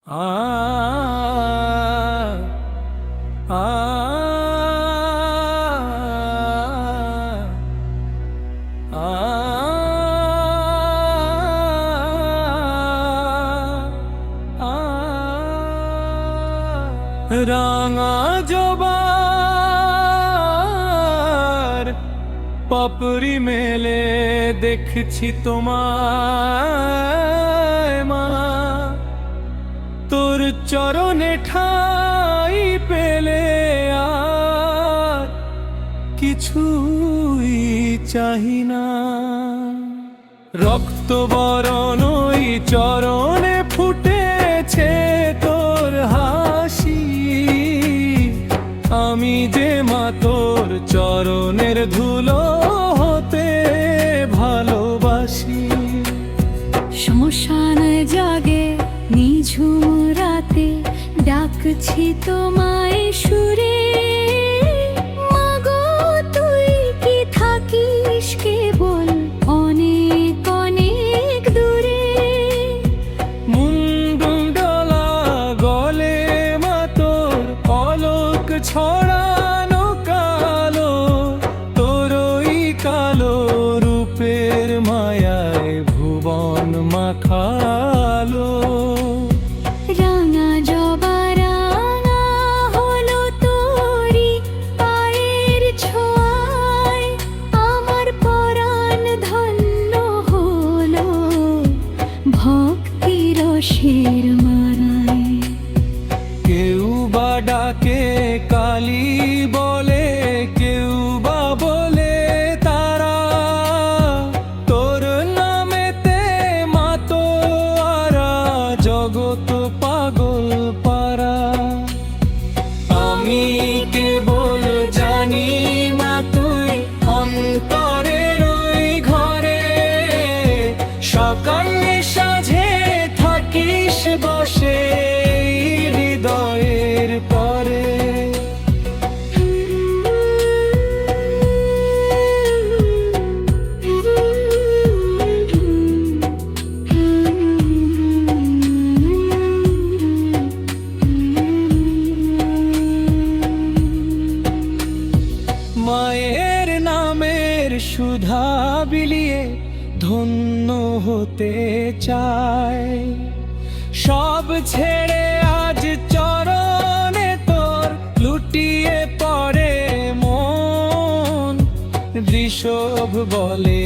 আ আ রাঙা জবার পাপড়ি মেলে দেখছি তোমায় মা, তোর চরণে ঠাই পেলে আর কিছুই চাহি না। রক্ত বরণ ওই চরণে ফুটেছে তোর হাসি, আমি যে মা তোর চরণের ধুলো হতে ভালোবাসি। শ্মশান জাগে নিঝুম রাতে ডাকছি তোমায় সুরে, মাগো তুই কি থাকিস কেবল অনেক অনেক দূরে। মুন্ডলা গলে মা তোর পলক ছড়ানো কালো, তোর ওই কালো রূপের মায়ায় ভুবন মাখালো। রাঙা জবা রাঙা হলো তোরি পায়ের ছোঁয়ায়, আমার পরাণ ধন্য হলো ভক্তি রসের মারায়। কেউ বা ডাকে কালী বলে, কেউ বা বলে তারা, তোর নামেতে মা তোরা জগৎ পাগল পারা। আমি কেবল জানি মা তুই অন্তরের ওই ঘরে, সকালে সাঁঝে থাকিস বসে হৃদয়ের পরে। মায়ের নামের সুধা বিলিয়ে ধন্য হতে চায়, সব ছেড়ে আজ চরণে তোর লুটিয়ে পড়ে মন। ঋষভ বলে